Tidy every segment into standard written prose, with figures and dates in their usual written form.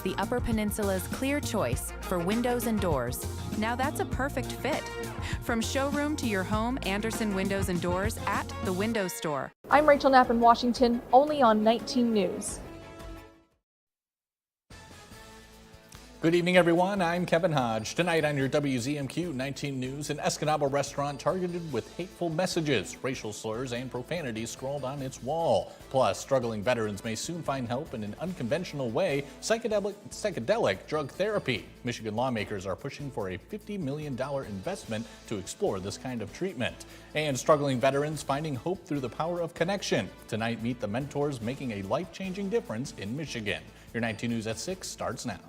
the Upper Peninsula's clear choice for windows and doors. Now that's a perfect fit. From showroom to your home, Anderson Windows and Doors at the Window Store. I'm Rachel Knapp in Washington, only on 19 News. Good evening, everyone. I'm Kevin Hodge. Tonight on your WZMQ 19 News, an Escanaba restaurant targeted with hateful messages, racial slurs, and profanity scrawled on its wall. Plus, struggling veterans may soon find help in an unconventional way, psychedelic drug therapy. Michigan lawmakers are pushing for a $50 million investment to explore this kind of treatment. And struggling veterans finding hope through the power of connection. Tonight, meet the mentors making a life-changing difference in Michigan. Your 19 News at 6 starts now.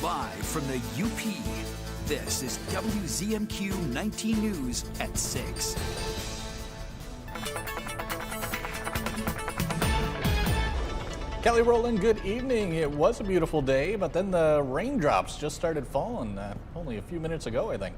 Live from the UP, this is WZMQ 19 News at 6. Kelly Rowland, good evening. It was a beautiful day, but then the raindrops just started falling only a few minutes ago, I think.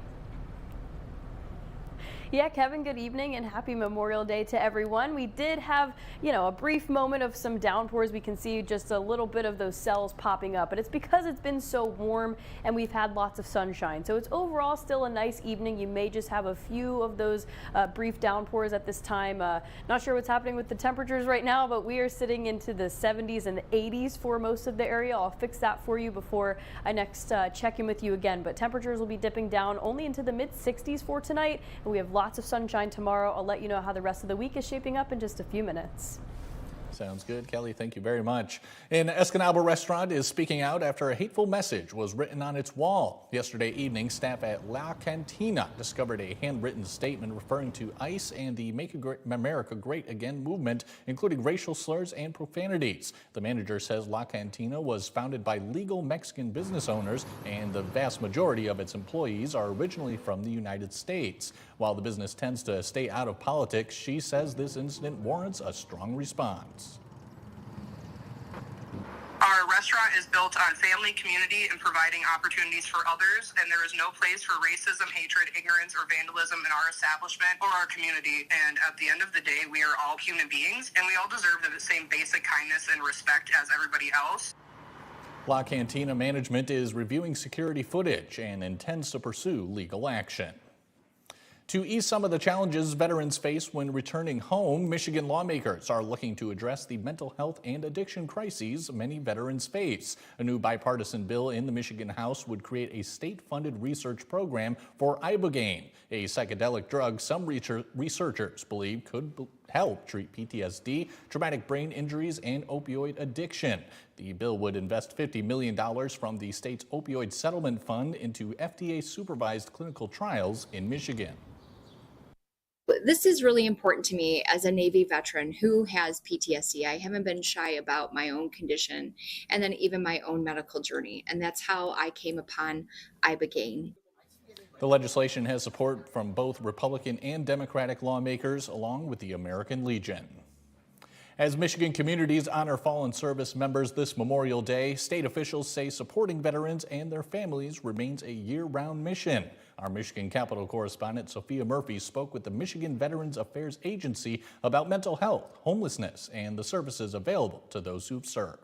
Yeah, Kevin, good evening and happy Memorial Day to everyone. We did have, a brief moment of some downpours. We can see just a little bit of those cells popping up, but it's because it's been so warm and we've had lots of sunshine. So it's overall still a nice evening. You may just have a few of those brief downpours at this time. Not sure what's happening with the temperatures right now, but we are sitting into the 70s and 80s for most of the area. I'll fix that for you before I next check in with you again. But temperatures will be dipping down only into the mid 60s for tonight, and we have lots of sunshine tomorrow. I'll let you know how the rest of the week is shaping up in just a few minutes. Sounds good, Kelly. Thank you very much. An Escanaba restaurant is speaking out after a hateful message was written on its wall. Yesterday evening, staff at La Cantina discovered a handwritten statement referring to ICE and the Make America Great Again movement, including racial slurs and profanities. The manager says La Cantina was founded by legal Mexican business owners, and the vast majority of its employees are originally from the United States. While the business tends to stay out of politics, she says this incident warrants a strong response. Our restaurant is built on family, community, and providing opportunities for others, and there is no place for racism, hatred, ignorance, or vandalism in our establishment or our community. And at the end of the day, we are all human beings, and we all deserve the same basic kindness and respect as everybody else. La Cantina management is reviewing security footage and intends to pursue legal action. To ease some of the challenges veterans face when returning home, Michigan lawmakers are looking to address the mental health and addiction crises many veterans face. A new bipartisan bill in the Michigan House would create a state-funded research program for ibogaine, a psychedelic drug some researchers believe could help treat PTSD, traumatic brain injuries, and opioid addiction. The bill would invest $50 million from the state's opioid settlement fund into FDA-supervised clinical trials in Michigan. This is really important to me as a Navy veteran who has PTSD. I haven't been shy about my own condition and then even my own medical journey. And that's how I came upon ibogaine. The legislation has support from both Republican and Democratic lawmakers, along with the American Legion. As Michigan communities honor fallen service members this Memorial Day, state officials say supporting veterans and their families remains a year-round mission. Our Michigan Capitol correspondent Sophia Murphy spoke with the Michigan Veterans Affairs Agency about mental health, homelessness, and the services available to those who've served.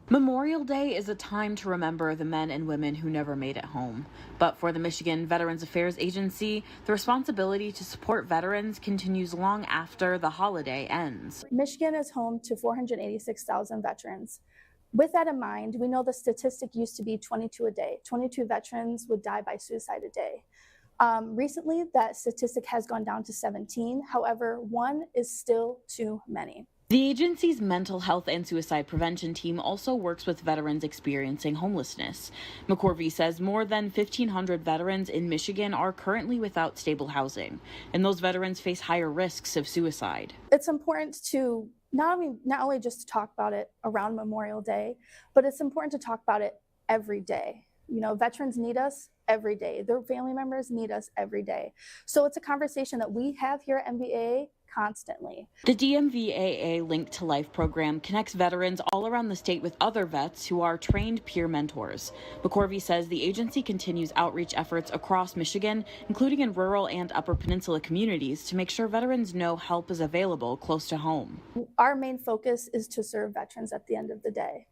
Memorial Day is a time to remember the men and women who never made it home. But for the Michigan Veterans Affairs Agency, the responsibility to support veterans continues long after the holiday ends. Michigan is home to 486,000 veterans. With that in mind, we know the statistic used to be 22 a day. 22 veterans would die by suicide a day. Recently, that statistic has gone down to 17. However, one is still too many. The agency's mental health and suicide prevention team also works with veterans experiencing homelessness. McCorvey says more than 1,500 veterans in Michigan are currently without stable housing, and those veterans face higher risks of suicide. It's important to not only just to talk about it around Memorial Day, but it's important to talk about it every day. Veterans need us every day. Their family members need us every day. So it's a conversation that we have here at MVA constantly. The DMVAA Link to Life program connects veterans all around the state with other vets who are trained peer mentors. McCorvey says the agency continues outreach efforts across Michigan, including in rural and Upper Peninsula communities, to make sure veterans know help is available close to home. Our main focus is to serve veterans at the end of the day.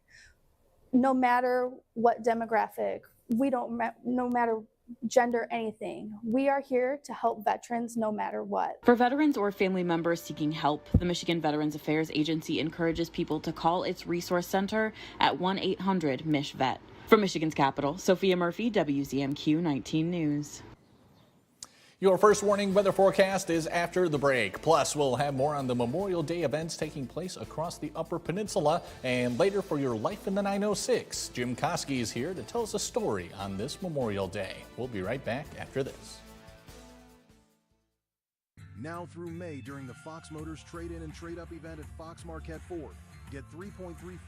No matter what demographic, no matter gender, anything. We are here to help veterans no matter what. For veterans or family members seeking help, the Michigan Veterans Affairs Agency encourages people to call its resource center at 1-800-MICH-VET. From Michigan's capital, Sophia Murphy, WZMQ 19 News. Your first warning weather forecast is after the break. Plus, we'll have more on the Memorial Day events taking place across the Upper Peninsula. And later for your Life in the 906, Jim Koski is here to tell us a story on this Memorial Day. We'll be right back after this. Now through May during the Fox Motors Trade-In and Trade-Up event at Fox Marquette Ford. Get 3.35%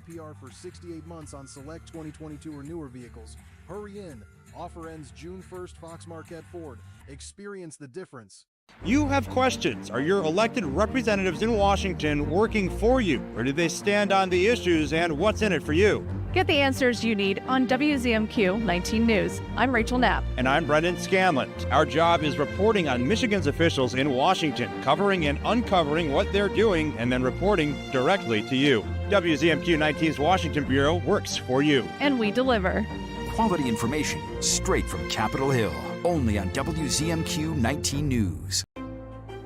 APR for 68 months on select 2022 or newer vehicles. Hurry in. Offer ends June 1st, Fox Marquette Ford. Experience the difference. You have questions. Are your elected representatives in Washington working for you, or do they stand on the issues and what's in it for you? Get the answers you need on WZMQ 19 News. I'm Rachel Knapp. And I'm Brendan Scanlon. Our job is reporting on Michigan's officials in Washington, covering and uncovering what they're doing, and then reporting directly to you. WZMQ 19's Washington Bureau works for you. And we deliver. Quality information straight from Capitol Hill. Only on WZMQ 19 News.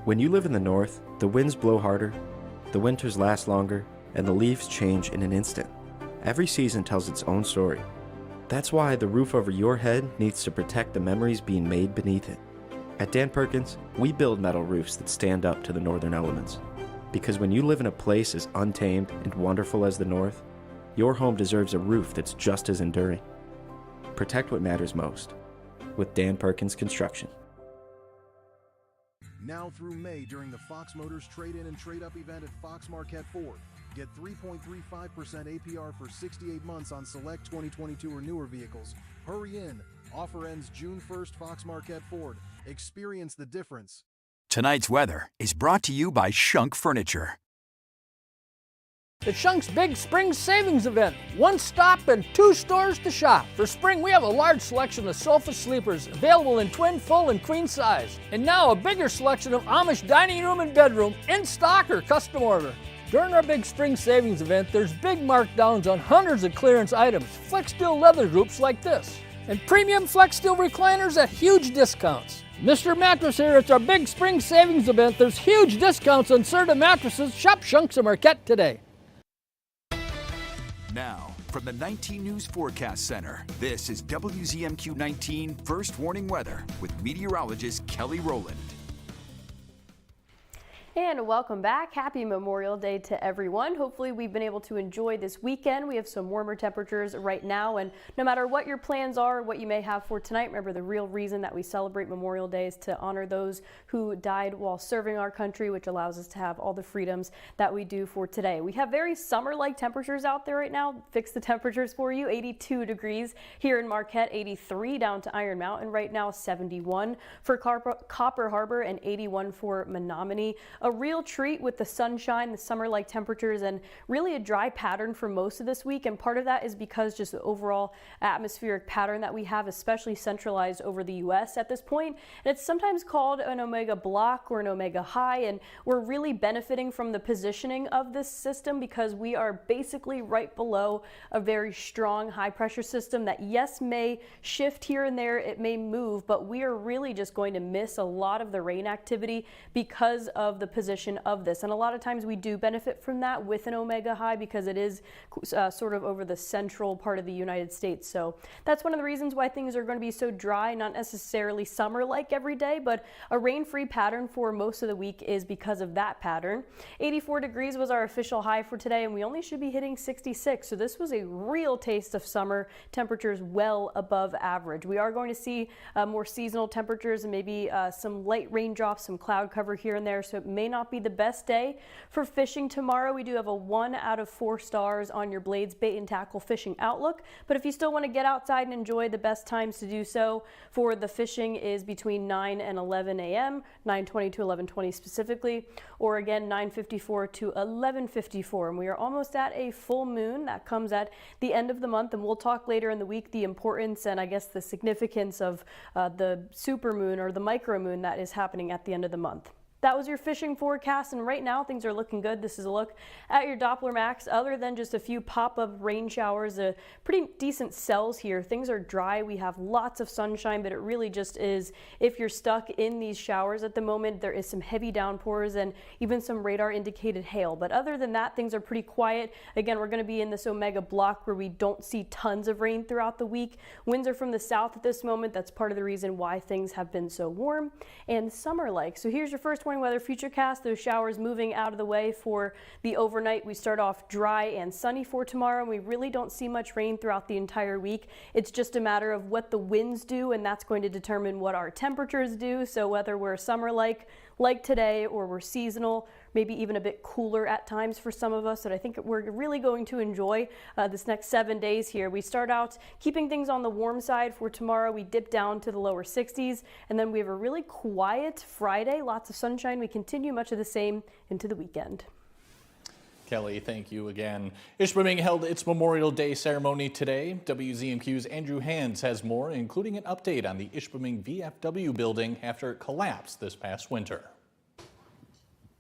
When you live in the north, the winds blow harder, the winters last longer, and the leaves change in an instant. Every season tells its own story. That's why the roof over your head needs to protect the memories being made beneath it. At Dan Perkins, we build metal roofs that stand up to the northern elements. Because when you live in a place as untamed and wonderful as the north, your home deserves a roof that's just as enduring. Protect what matters most with Dan Perkins Construction. Now through May during the Fox Motors Trade-In and Trade-Up event at Fox Marquette Ford. Get 3.35% APR for 68 months on select 2022 or newer vehicles. Hurry in. Offer ends June 1st, Fox Marquette Ford. Experience the difference. Tonight's weather is brought to you by Shunk Furniture. The Shunk's Big Spring Savings Event. One stop and two stores to shop. For spring, we have a large selection of sofa sleepers available in twin, full, and queen size. And now a bigger selection of Amish dining room and bedroom in stock or custom order. During our Big Spring Savings Event, there's big markdowns on hundreds of clearance items, Flex Steel leather groups like this, and premium Flex Steel recliners at huge discounts. Mr. Mattress here, it's our Big Spring Savings Event. There's huge discounts on Serta mattresses. Shop Shunks and Marquette today. Now, from the 19 News Forecast Center, this is WZMQ 19 First Warning Weather with meteorologist Kelly Rowland. And welcome back. Happy Memorial Day to everyone. Hopefully we've been able to enjoy this weekend. We have some warmer temperatures right now, and no matter what your plans are, what you may have for tonight, remember the real reason that we celebrate Memorial Day is to honor those who died while serving our country, which allows us to have all the freedoms that we do for today. We have very summer-like temperatures out there right now. Fix the temperatures for you. 82 degrees here in Marquette, 83 down to Iron Mountain right now, 71 for Copper Harbor, and 81 for Menominee. A real treat with the sunshine, the summer-like temperatures, and really a dry pattern for most of this week. And part of that is because just the overall atmospheric pattern that we have, especially centralized over the U.S. at this point. And it's sometimes called an omega block or an omega high, and we're really benefiting from the positioning of this system because we are basically right below a very strong high-pressure system that, yes, may shift here and there, it may move, but we are really just going to miss a lot of the rain activity because of the position of this. And a lot of times we do benefit from that with an omega high because it is sort of over the central part of the United States. So that's one of the reasons why things are going to be so dry, not necessarily summer-like every day, but a rain-free pattern for most of the week is because of that pattern. 84 degrees was our official high for today, and we only should be hitting 66. So this was a real taste of summer temperatures well above average. We are going to see more seasonal temperatures and maybe some light raindrops, some cloud cover here and there. So it may may not be the best day for fishing tomorrow. We do have a 1 out of 4 stars on your Blades Bait and Tackle Fishing Outlook. But if you still want to get outside and enjoy, the best times to do so for the fishing is between 9 and 11 a.m., 9:20 to 11:20 specifically, or again 9:54 to 11:54. And we are almost at a full moon that comes at the end of the month, and we'll talk later in the week the importance and I guess the significance of the supermoon or the micromoon that is happening at the end of the month. That was your fishing forecast, and right now things are looking good. This is a look at your Doppler Max. Other than just a few pop-up rain showers, pretty decent cells here. Things are dry. We have lots of sunshine, but it really just is, if you're stuck in these showers at the moment, there is some heavy downpours and even some radar indicated hail. But other than that, things are pretty quiet. Again, we're going to be in this Omega block where we don't see tons of rain throughout the week. Winds are from the south at this moment. That's part of the reason why things have been so warm and summer-like. So here's your first weather futurecast. Those showers moving out of the way for the overnight. We start off dry and sunny for tomorrow, and we really don't see much rain throughout the entire week. It's just a matter of what the winds do, and that's going to determine what our temperatures do. So whether we're summer-like today, or we're seasonal, maybe even a bit cooler at times for some of us, that I think we're really going to enjoy this next 7 days here. We start out keeping things on the warm side for tomorrow. We dip down to the lower 60s, and then we have a really quiet Friday, lots of sunshine. We continue much of the same into the weekend. Kelly, thank you again. Ishpeming held its Memorial Day ceremony today. WZMQ's Andrew Hands has more, including an update on the Ishpeming VFW building after it collapsed this past winter.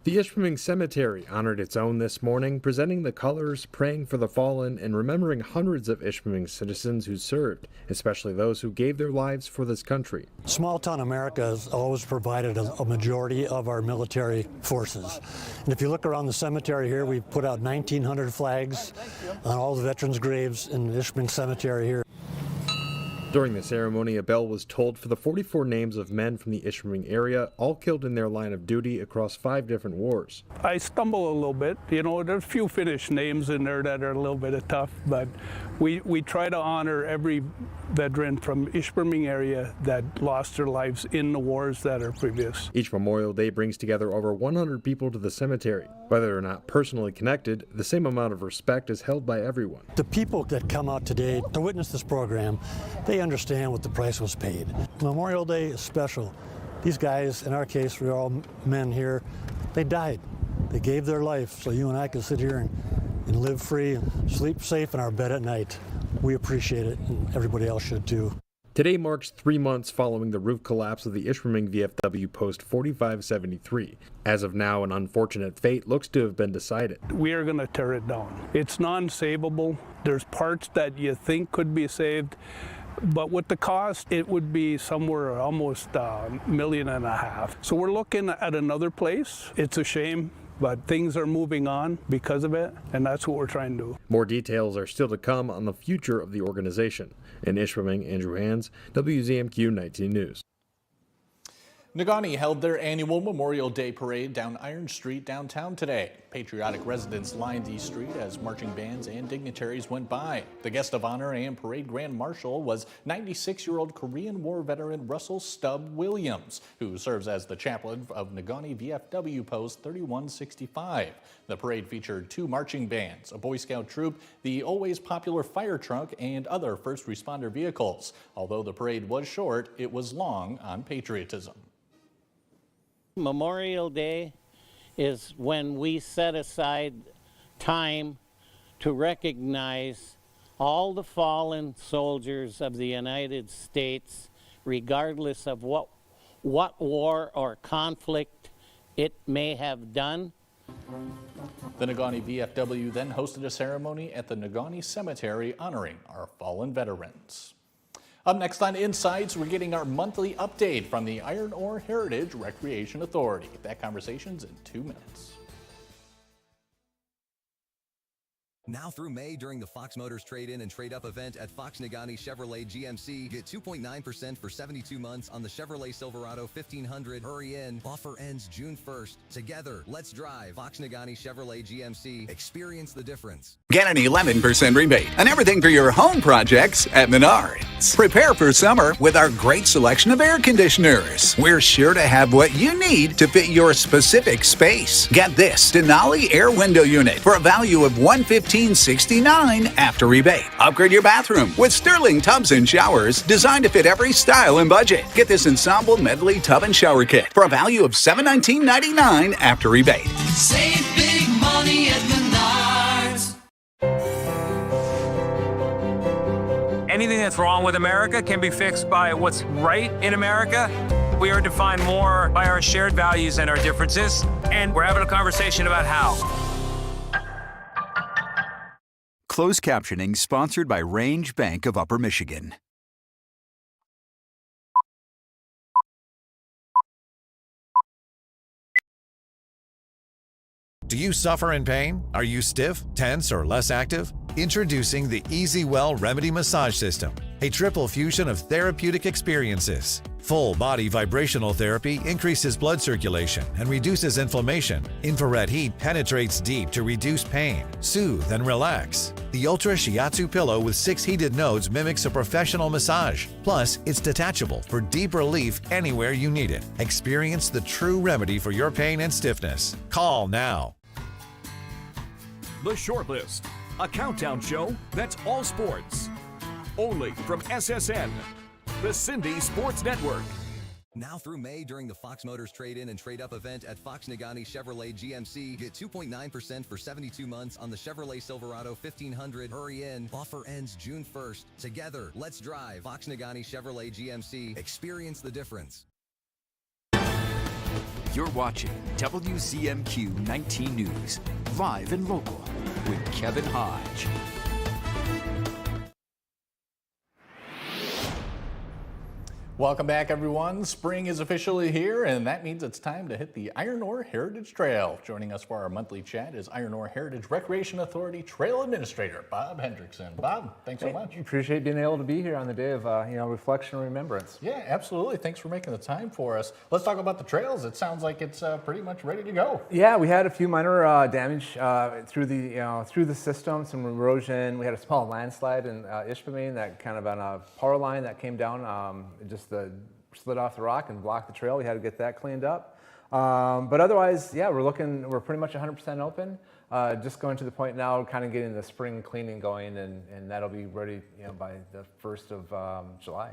The Ishpeming Cemetery honored its own this morning, presenting the colors, praying for the fallen, and remembering hundreds of Ishpeming citizens who served, especially those who gave their lives for this country. Small town America has always provided a majority of our military forces. And if you look around the cemetery here, we've put out 1,900 flags on all the veterans' graves in the Ishpeming Cemetery here. During the ceremony, a bell was tolled for the 44 names of men from the Ishpeming area, all killed in their line of duty across 5 different wars. I stumble a little bit. You know, there's a few Finnish names in there that are a little bit tough, but we try to honor every veteran from Ishpeming area that lost their lives in the wars that are previous. Each Memorial Day brings together over 100 people to the cemetery. Whether or not personally connected, the same amount of respect is held by everyone. The people that come out today to witness this program, they understand what the price was paid. Memorial Day is special. These guys, in our case, we're all men here, they died. They gave their life so you and I can sit here and live free and sleep safe in our bed at night. We appreciate it, and everybody else should too. Today marks 3 months following the roof collapse of the Ishpeming VFW post 4573. As of now, an unfortunate fate looks to have been decided. We are going to tear it down. It's non-savable. There's parts that you think could be saved, but with the cost, it would be somewhere almost $1.5 million. So we're looking at another place. It's a shame, but things are moving on because of it, and that's what we're trying to do. More details are still to come on the future of the organization. In Ishpeming, Andrew Hands, WZMQ 19 News. Negaunee held their annual Memorial Day parade down Iron Street downtown today. Patriotic residents lined East Street as marching bands and dignitaries went by. The guest of honor and parade grand marshal was 96-year-old Korean War veteran Russell Stubb Williams, who serves as the chaplain of Negaunee VFW Post 3165. The parade featured 2 marching bands, a Boy Scout troop, the always popular fire truck, and other first responder vehicles. Although the parade was short, it was long on patriotism. Memorial Day is when we set aside time to recognize all the fallen soldiers of the United States, regardless of what war or conflict it may have done. The Negaunee VFW then hosted a ceremony at the Negaunee Cemetery honoring our fallen veterans. Up next on Insights, we're getting our monthly update from the Iron Ore Heritage Recreation Authority. That conversation's in 2 minutes. Now through May during the Fox Motors Trade-In and Trade-Up event at Fox Nagani Chevrolet GMC, get 2.9% for 72 months on the Chevrolet Silverado 1500. Hurry in. Offer ends June 1st. Together, let's drive. Fox Nagani Chevrolet GMC. Experience the difference. Get an 11% rebate on everything for your home projects at Menards. Prepare for summer with our great selection of air conditioners. We're sure to have what you need to fit your specific space. Get this Denali Air Window Unit for a value of $115.69 after rebate. Upgrade your bathroom with Sterling tubs and showers designed to fit every style and budget. Get this Ensemble Medley Tub and Shower Kit for a value of $719.99 after rebate. Save big money at Menards. Anything that's wrong with America can be fixed by what's right in America. We are defined more by our shared values and our differences, and we're having a conversation about how. Closed captioning sponsored by Range Bank of Upper Michigan. Do you suffer in pain? Are you stiff, tense, or less active? Introducing the EasyWell Remedy Massage System, a triple fusion of therapeutic experiences. Full body vibrational therapy increases blood circulation and reduces inflammation. Infrared heat penetrates deep to reduce pain, soothe, and relax. The Ultra Shiatsu pillow with 6 heated nodes mimics a professional massage. Plus, it's detachable for deep relief anywhere you need it. Experience the true remedy for your pain and stiffness. Call now. The Shortlist, a countdown show that's all sports. Only from SSN, the Cindy Sports Network. Now through May during the Fox Motors Trade-In and Trade-Up event at Fox Nagani Chevrolet GMC, get 2.9% for 72 months on the Chevrolet Silverado 1500. Hurry in. Offer ends June 1st. Together, let's drive. Fox Nagani Chevrolet GMC. Experience the difference. You're watching WZMQ 19 News, live and local, with Kevin Hodge. Welcome back, everyone. Spring is officially here, and that means it's time to hit the Iron Ore Heritage Trail. Joining us for our monthly chat is Iron Ore Heritage Recreation Authority Trail Administrator Bob Hendrickson. Bob, thanks so much. Appreciate being able to be here on the day of reflection and remembrance. Yeah, absolutely. Thanks for making the time for us. Let's talk about the trails. It sounds like it's pretty much ready to go. Yeah, we had a few minor damage through the system, some erosion. We had a small landslide in Ishpeming that kind of on a power line that came down, slid off the rock and blocked the trail. We had to get that cleaned up. But otherwise, yeah, we're pretty much 100% open. Just going to the point now, kind of getting the spring cleaning going, and that'll be ready, by the 1st of July.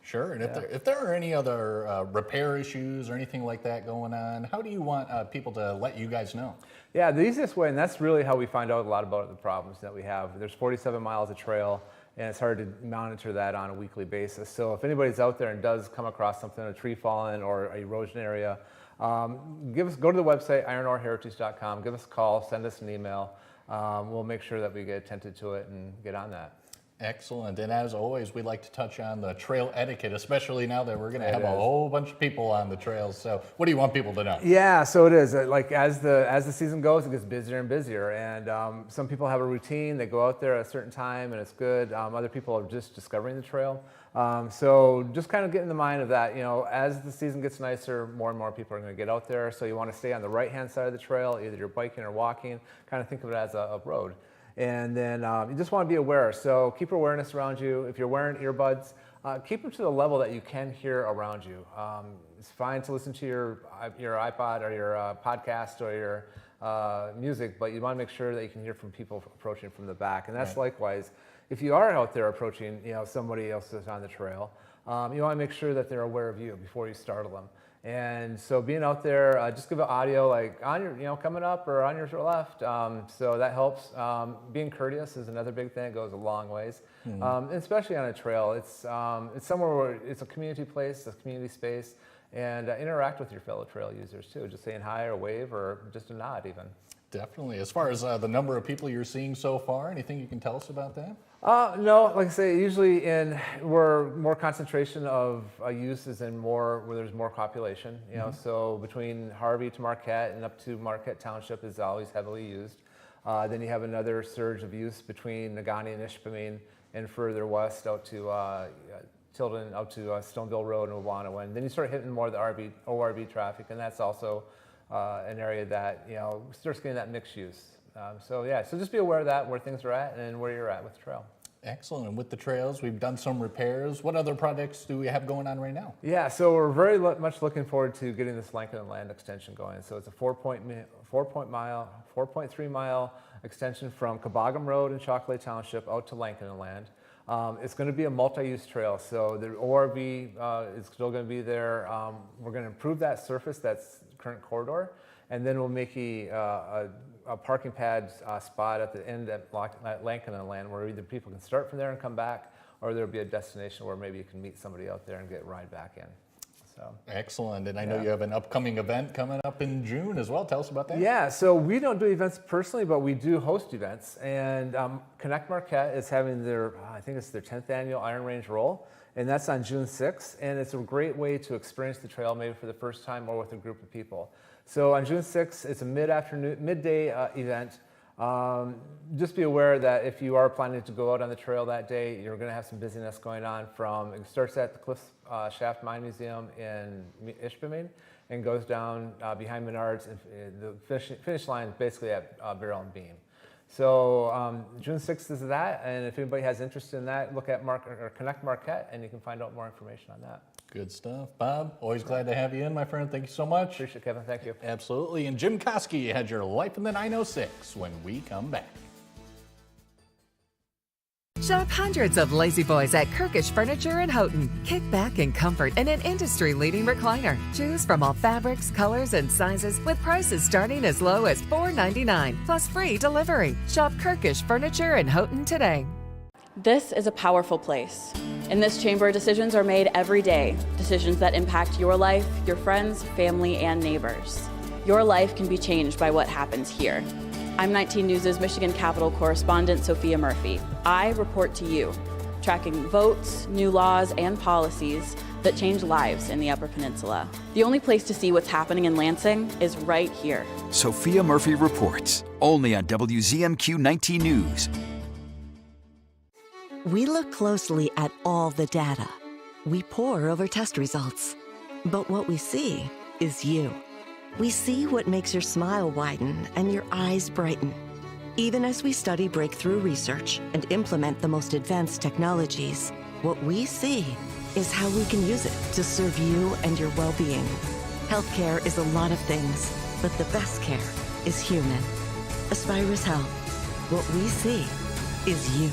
Sure. And if there are any other repair issues or anything like that going on, how do you want people to let you guys know? Yeah, the easiest way, and that's really how we find out a lot about the problems that we have. There's 47 miles of trail, and it's hard to monitor that on a weekly basis. So if anybody's out there and does come across something, a tree falling or an erosion area, go to the website, ironoreheritage.com, give us a call, send us an email. We'll make sure that we get attentive to it and get on that. Excellent. And as always, we like to touch on the trail etiquette, especially now that we're going to have a whole bunch of people on the trails. So what do you want people to know? Yeah, so it is. Like as the season goes, it gets busier and busier. And some people have a routine. They go out there at a certain time and it's good. Other people are just discovering the trail. So just kind of get in the mind of that, as the season gets nicer, more and more people are going to get out there. So you want to stay on the right-hand side of the trail, either you're biking or walking. Kind of think of it as a road. And then you just want to be aware. So keep awareness around you. If you're wearing earbuds, keep them to the level that you can hear around you. It's fine to listen to your iPod or your podcast or your music, but you want to make sure that you can hear from people approaching from the back. And that's likewise, if you are out there approaching, somebody else is on the trail, you want to make sure that they're aware of you before you startle them. And so being out there, just give it audio like on your, coming up or on your left. So that helps. Being courteous is another big thing. It goes a long ways, especially on a trail. It's somewhere where it's a community place, a community space, and interact with your fellow trail users too. Just saying hi or wave or just a nod even. Definitely. As far as the number of people you're seeing so far, anything you can tell us about that? No, like I say, usually where more concentration of use is in where there's more population. So between Harvey to Marquette and up to Marquette Township is always heavily used. Then you have another surge of use between Negaunee and Ishpeming and further west out to Tilden, out to Stoneville Road and Owanawin. And then you start hitting more of the ORV traffic, and that's also an area that, starts getting that mixed use. So just be aware of that, where things are at and where you're at with the trail. Excellent. And with the trails, we've done some repairs. What other projects do we have going on right now? Yeah, so we're very much looking forward to getting this Lankin Land extension going. So it's a 4.3 mile extension from Cabogam Road in Chocolate Township out to Lankin Land. It's going to be a multi-use trail, so the ORV is still going to be there. We're going to improve that surface, that's current corridor, and then we'll make a parking pad spot at the end at Lankin Land where either people can start from there and come back, or there'll be a destination where maybe you can meet somebody out there and get a ride back in. So. Excellent. And I know you have an upcoming event coming up in June as well. Tell us about that. Yeah, so we don't do events personally, but we do host events. And Connect Marquette is having their, I think it's their 10th annual Iron Range Roll. And that's on June 6th. And it's a great way to experience the trail maybe for the first time or with a group of people. So on June 6th, it's a midday event. Just be aware that if you are planning to go out on the trail that day, you're going to have some busyness going on it starts at the Cliff Shaft Mine Museum in Ishpeming and goes down behind Menards. And the finish line is basically at Barrel and Beam. So June 6th is that, and if anybody has interest in that, look at Connect Marquette, and you can find out more information on that. Good stuff. Bob, always glad to have you in, my friend. Thank you so much. Appreciate it, Kevin. Thank you. Absolutely. And Jim Koski had your Life in the 906 when we come back. Shop hundreds of lazy boys at Kirkish Furniture in Houghton. Kick back in comfort in an industry-leading recliner. Choose from all fabrics, colors, and sizes with prices starting as low as $4.99 plus free delivery. Shop Kirkish Furniture in Houghton today. This is a powerful place. In this chamber, decisions are made every day. Decisions that impact your life, your friends, family, and neighbors. Your life can be changed by what happens here. I'm 19 News' Michigan Capitol correspondent Sophia Murphy. I report to you, tracking votes, new laws, and policies that change lives in the Upper Peninsula. The only place to see what's happening in Lansing is right here. Sophia Murphy reports, only on WZMQ 19 News. We look closely at all the data. We pore over test results. But what we see is you. We see what makes your smile widen and your eyes brighten. Even as we study breakthrough research and implement the most advanced technologies, what we see is how we can use it to serve you and your well-being. Healthcare is a lot of things, but the best care is human. Aspirus Health. What we see is you.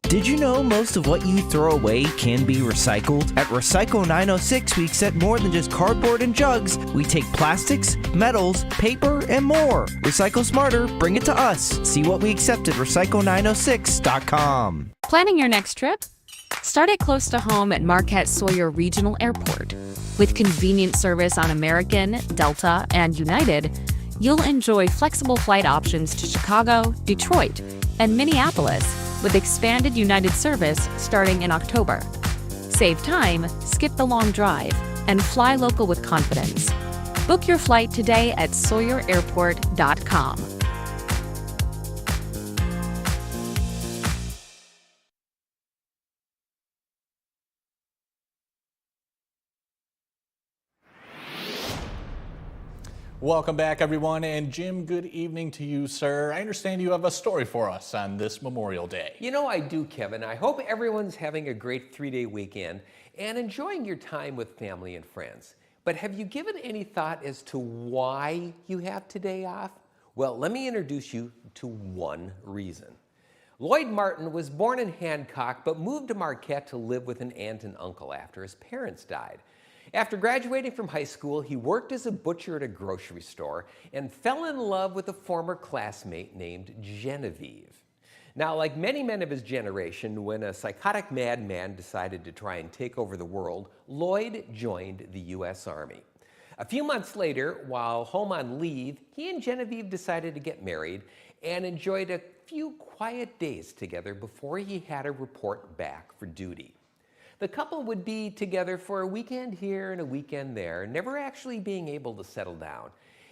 Did you know most of what you throw away can be recycled? At Recycle 906, we accept more than just cardboard and jugs. We take plastics, metals, paper, and more. Recycle smarter, bring it to us. See what we accept at recycle906.com. Planning your next trip? Start it close to home at Marquette Sawyer Regional Airport. With convenient service on American, Delta, and United, you'll enjoy flexible flight options to Chicago, Detroit, and Minneapolis, with expanded United service starting in October. Save time, skip the long drive, and fly local with confidence. Book your flight today at sawyerairport.com. Welcome back, everyone. And Jim, good evening to you, sir. I understand you have a story for us on this Memorial Day. You know I do, Kevin. I hope everyone's having a great 3-day weekend and enjoying your time with family and friends. But have you given any thought as to why you have today off? Well, let me introduce you to one reason. Lloyd Martin was born in Hancock but moved to Marquette to live with an aunt and uncle after his parents died. After graduating from high school, he worked as a butcher at a grocery store and fell in love with a former classmate named Genevieve. Now, like many men of his generation, when a psychotic madman decided to try and take over the world, Lloyd joined the U.S. Army. A few months later, while home on leave, he and Genevieve decided to get married and enjoyed a few quiet days together before he had to report back for duty. The couple would be together for a weekend here and a weekend there, never actually being able to settle down.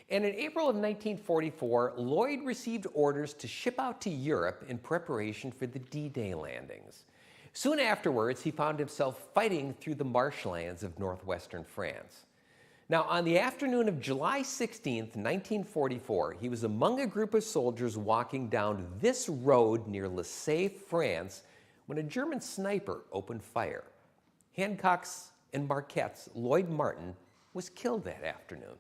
And in April of 1944, Lloyd received orders to ship out to Europe in preparation for the D-Day landings. Soon afterwards, he found himself fighting through the marshlands of northwestern France. Now, on the afternoon of July 16th, 1944, he was among a group of soldiers walking down this road near Lisieux, France, when a German sniper opened fire. Hancock's and Marquette's Lloyd Martin was killed that afternoon.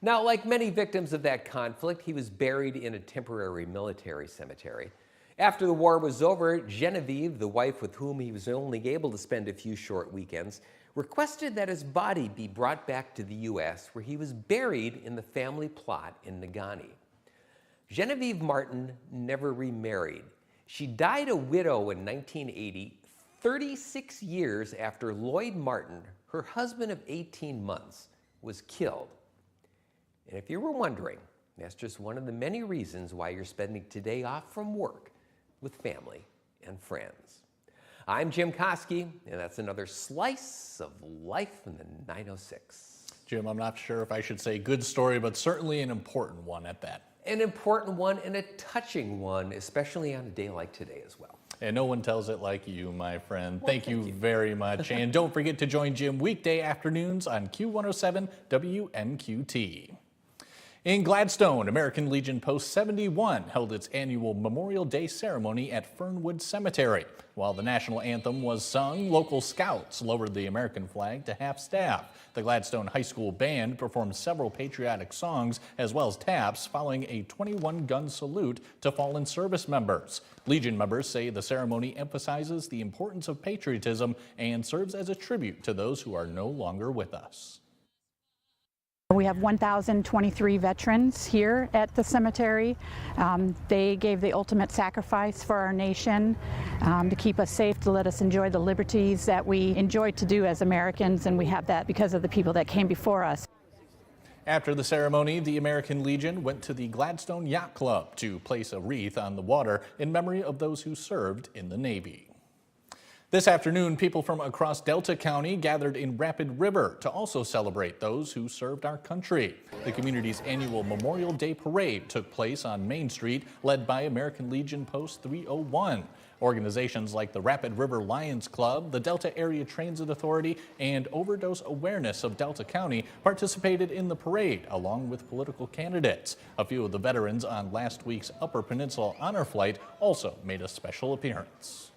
Now, like many victims of that conflict, he was buried in a temporary military cemetery. After the war was over, Genevieve, the wife with whom he was only able to spend a few short weekends, requested that his body be brought back to the U.S., where he was buried in the family plot in Negaunee. Genevieve Martin never remarried. She died a widow in 1980, 36 years after Lloyd Martin, her husband of 18 months, was killed. And if you were wondering, that's just one of the many reasons why you're spending today off from work with family and friends. I'm Jim Koski, and that's another slice of life in the 906. Jim, I'm not sure if I should say good story, but certainly an important one at that. An important one and a touching one, especially on a day like today as well. And no one tells it like you, my friend. Well, thank you very much. And don't forget to join Jim weekday afternoons on Q107 WMQT. In Gladstone, American Legion Post 71 held its annual Memorial Day ceremony at Fernwood Cemetery. While the national anthem was sung, local scouts lowered the American flag to half-staff. The Gladstone High School band performed several patriotic songs as well as taps following a 21-gun salute to fallen service members. Legion members say the ceremony emphasizes the importance of patriotism and serves as a tribute to those who are no longer with us. We have 1,023 veterans here at the cemetery. They gave the ultimate sacrifice for our nation to keep us safe, to let us enjoy the liberties that we enjoy to do as Americans, and we have that because of the people that came before us. After the ceremony, the American Legion went to the Gladstone Yacht Club to place a wreath on the water in memory of those who served in the Navy. This afternoon, people from across Delta County gathered in Rapid River to also celebrate those who served our country. The community's annual Memorial Day Parade took place on Main Street, led by American Legion Post 301. Organizations like the Rapid River Lions Club, the Delta Area Transit Authority, and Overdose Awareness of Delta County participated in the parade, along with political candidates. A few of the veterans on last week's Upper Peninsula Honor Flight also made a special appearance.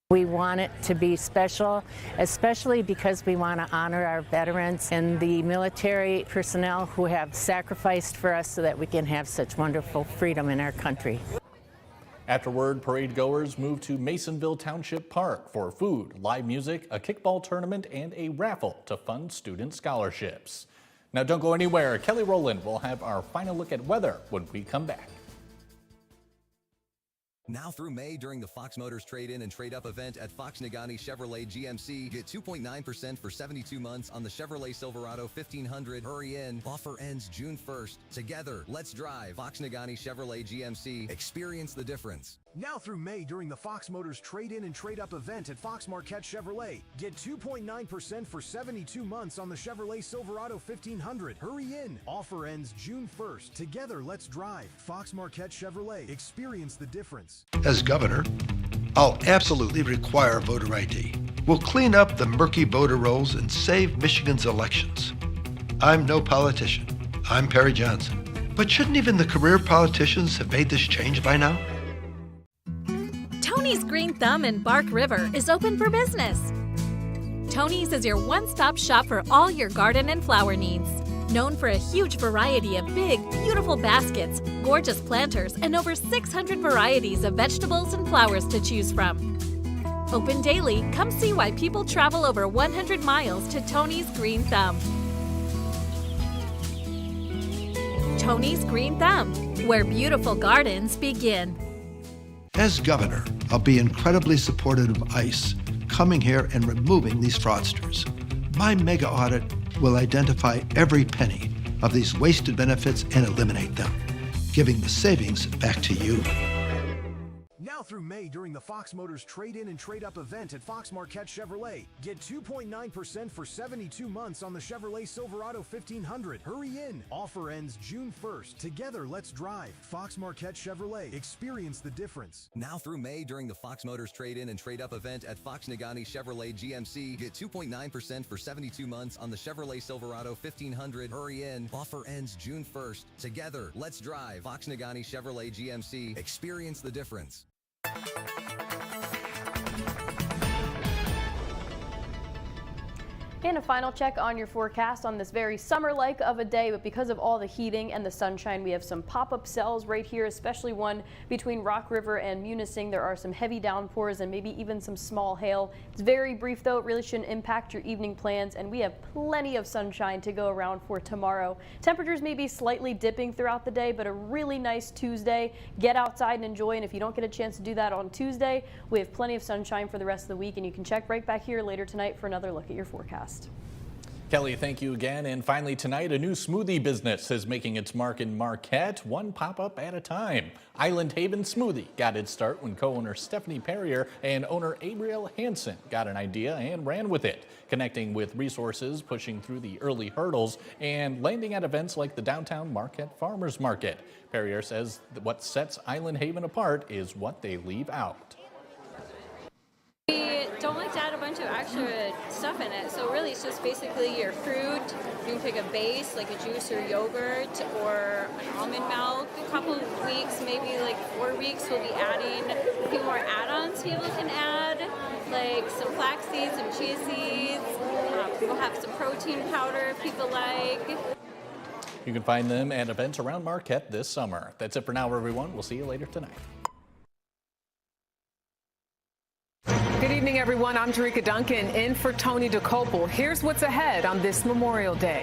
We want it to be special, especially because we want to honor our veterans and the military personnel who have sacrificed for us so that we can have such wonderful freedom in our country. Afterward, parade goers moved to Masonville Township Park for food, live music, a kickball tournament, and a raffle to fund student scholarships. Now don't go anywhere. Kelly Rowland will have our final look at weather when we come back. Now through May, during the Fox Motors Trade-In and Trade-Up event at Fox Negaunee Chevrolet GMC, get 2.9% for 72 months on the Chevrolet Silverado 1500. Hurry in. Offer ends June 1st. Together, let's drive. Fox Negaunee Chevrolet GMC. Experience the difference. Now through May, during the Fox Motors Trade-In and Trade-Up event at Fox Marquette Chevrolet, get 2.9% for 72 months on the Chevrolet Silverado 1500. Hurry in. Offer ends June 1st. Together, let's drive. Fox Marquette Chevrolet. Experience the difference. As governor, I'll absolutely require voter ID. We'll clean up the murky voter rolls and save Michigan's elections. I'm no politician. I'm Perry Johnson. But shouldn't even the career politicians have made this change by now? Tony's Green Thumb in Bark River is open for business. Tony's is your one-stop shop for all your garden and flower needs. Known for a huge variety of big, beautiful baskets, gorgeous planters, and over 600 varieties of vegetables and flowers to choose from. Open daily, come see why people travel over 100 miles to Tony's Green Thumb. Tony's Green Thumb, where beautiful gardens begin. As governor, I'll be incredibly supportive of ICE coming here and removing these fraudsters. My mega audit will identify every penny of these wasted benefits and eliminate them, giving the savings back to you. Now through May during the Fox Motors Trade-In and Trade-Up event at Fox Marquette Chevrolet. Get 2.9% for 72 months on the Chevrolet Silverado 1500. Hurry in. Offer ends June 1st. Together, let's drive. Fox Marquette Chevrolet. Experience the difference. Now through May during the Fox Motors Trade-In and Trade-Up event at Fox Nagani Chevrolet GMC. Get 2.9% for 72 months on the Chevrolet Silverado 1500. Hurry in. Offer ends June 1st. Together, let's drive. Fox Nagani Chevrolet GMC. Experience the difference. And a final check on your forecast on this very summer-like of a day, but because of all the heating and the sunshine, we have some pop-up cells right here, especially one between Rock River and Munising. There are some heavy downpours and maybe even some small hail. It's very brief though, it really shouldn't impact your evening plans, and we have plenty of sunshine to go around for tomorrow. Temperatures may be slightly dipping throughout the day, but a really nice Tuesday. Get outside and enjoy, and if you don't get a chance to do that on Tuesday, we have plenty of sunshine for the rest of the week, and you can check right back here later tonight for another look at your forecast. Kelly, thank you again. And finally tonight, a new smoothie business is making its mark in Marquette, one pop-up at a time. Island Haven Smoothie got its start when co-owner Stephanie Perrier and owner Abriel Hansen got an idea and ran with it, connecting with resources, pushing through the early hurdles, and landing at events like the downtown Marquette Farmers Market. Perrier says that what sets Island Haven apart is what they leave out. We don't like to add a bunch of extra stuff in it, so really it's just basically your fruit. You can pick a base like a juice or yogurt or almond milk. A couple of weeks, maybe like 4 weeks, we'll be adding a few more add-ons people can add, like some flax seeds, some chia seeds. We'll have some protein powder if people like. You can find them at events around Marquette this summer. That's it for now, everyone. We'll see you later tonight. Good evening, everyone. I'm Tarika Duncan in for Tony DeCopel. Here's what's ahead on this Memorial Day.